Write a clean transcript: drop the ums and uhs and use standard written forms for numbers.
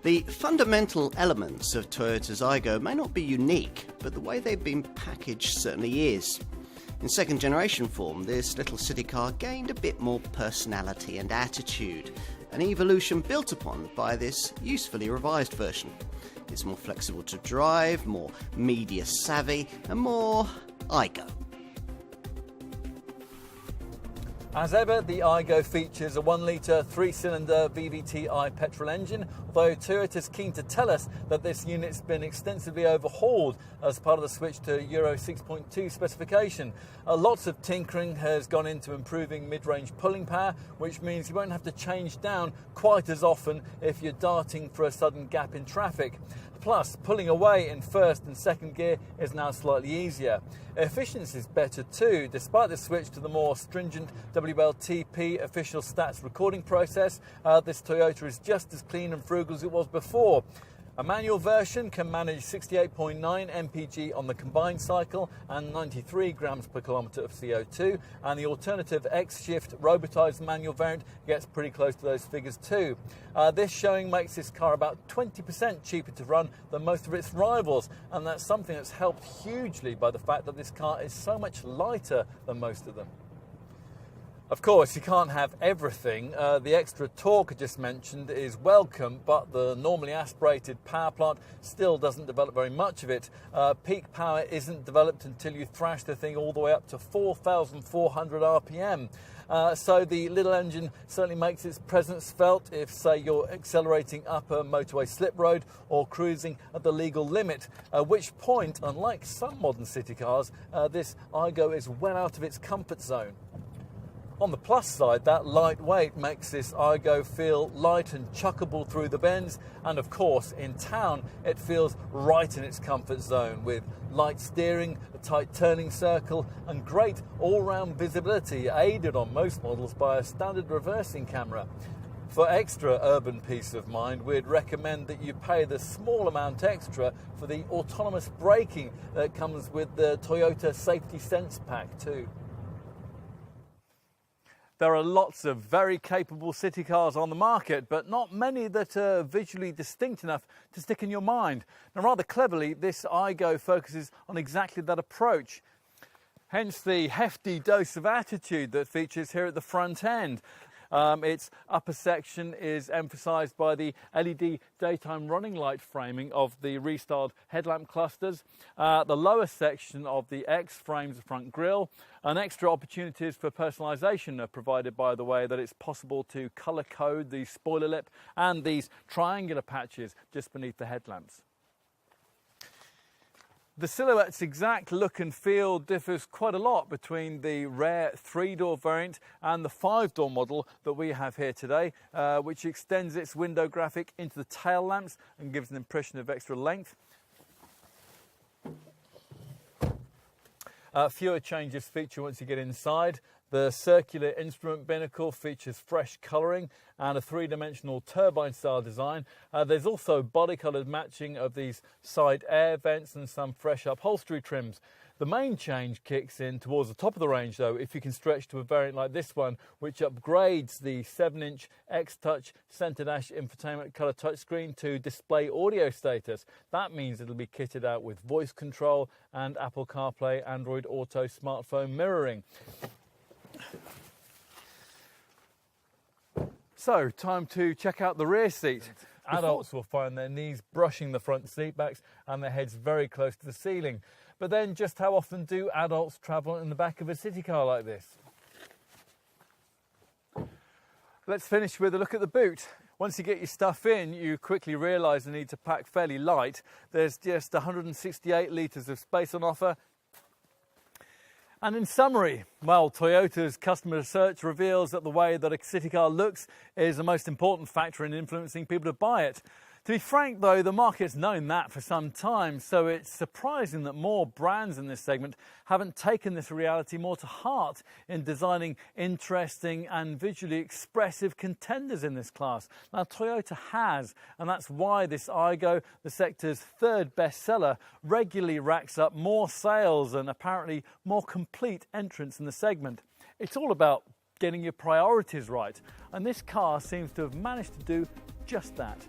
The fundamental elements of Toyota's Aygo may not be unique, but the way they've been packaged certainly is. In second generation form, this little city car gained a bit more personality and attitude, an evolution built upon by this usefully revised version. It's more flexible to drive, more media savvy, and more Aygo. As ever, the Aygo features a 1-litre 3-cylinder VVT-i petrol engine, although Toyota's keen to tell us that this unit's been extensively overhauled as part of the switch to Euro 6.2 specification. Lots of tinkering has gone into improving mid-range pulling power, which means you won't have to change down quite as often if you're darting for a sudden gap in traffic. Plus, pulling away in first and second gear is now slightly easier. Efficiency is better too. Despite the switch to the more stringent WLTP official stats recording process, this Toyota is just as clean and frugal as it was before. A manual version can manage 68.9 mpg on the combined cycle and 93 grams per kilometre of CO2, and the alternative X-Shift robotised manual variant gets pretty close to those figures too. This showing makes this car about 20% cheaper to run than most of its rivals, and that's something that's helped hugely by the fact that this car is so much lighter than most of them. Of course, you can't have everything. The extra torque I just mentioned is welcome, but the normally aspirated power plant still doesn't develop very much of it. Peak power isn't developed until you thrash the thing all the way up to 4,400 RPM. So the little engine certainly makes its presence felt if, say, you're accelerating up a motorway slip road or cruising at the legal limit, at which point, unlike some modern city cars, this Aygo is well out of its comfort zone. On the plus side, that lightweight makes this Aygo feel light and chuckable through the bends, and of course in town it feels right in its comfort zone with light steering, a tight turning circle and great all-round visibility, aided on most models by a standard reversing camera. For extra urban peace of mind, we'd recommend that you pay the small amount extra for the autonomous braking that comes with the Toyota Safety Sense Pack too. There are lots of very capable city cars on the market, but not many that are visually distinct enough to stick in your mind. Now, rather cleverly, this Aygo focuses on exactly that approach. Hence the hefty dose of attitude that features here at the front end. Its upper section is emphasised by the LED daytime running light framing of the restyled headlamp clusters, the lower section of the X frames the front grille, and extra opportunities for personalisation are provided by the way that it's possible to colour code the spoiler lip and these triangular patches just beneath the headlamps. The silhouette's exact look and feel differs quite a lot between the rare 3-door variant and the 5-door model that we have here today, which extends its window graphic into the tail lamps and gives an impression of extra length. Fewer changes feature once you get inside. The circular instrument binnacle features fresh colouring and a 3-dimensional turbine-style design. There's also body-coloured matching of these side air vents and some fresh upholstery trims. The main change kicks in towards the top of the range, though, if you can stretch to a variant like this one, which upgrades the 7-inch X-Touch centre dash infotainment colour touchscreen to display audio status. That means it'll be kitted out with voice control and Apple CarPlay, Android Auto smartphone mirroring. So, time to check out the rear seat. Adults will find their knees brushing the front seat backs and their heads very close to the ceiling. But then, just how often do adults travel in the back of a city car like this? Let's finish with a look at the boot. Once you get your stuff in, you quickly realise the need to pack fairly light. There's just 168 litres of space on offer. And in summary, well, Toyota's customer research reveals that the way that a city car looks is the most important factor in influencing people to buy it. To be frank, though, the market's known that for some time, so it's surprising that more brands in this segment haven't taken this reality more to heart in designing interesting and visually expressive contenders in this class. Now, Toyota has, and that's why this Aygo, the sector's third bestseller, regularly racks up more sales and apparently more complete entrants in the segment. It's all about getting your priorities right, and this car seems to have managed to do just that.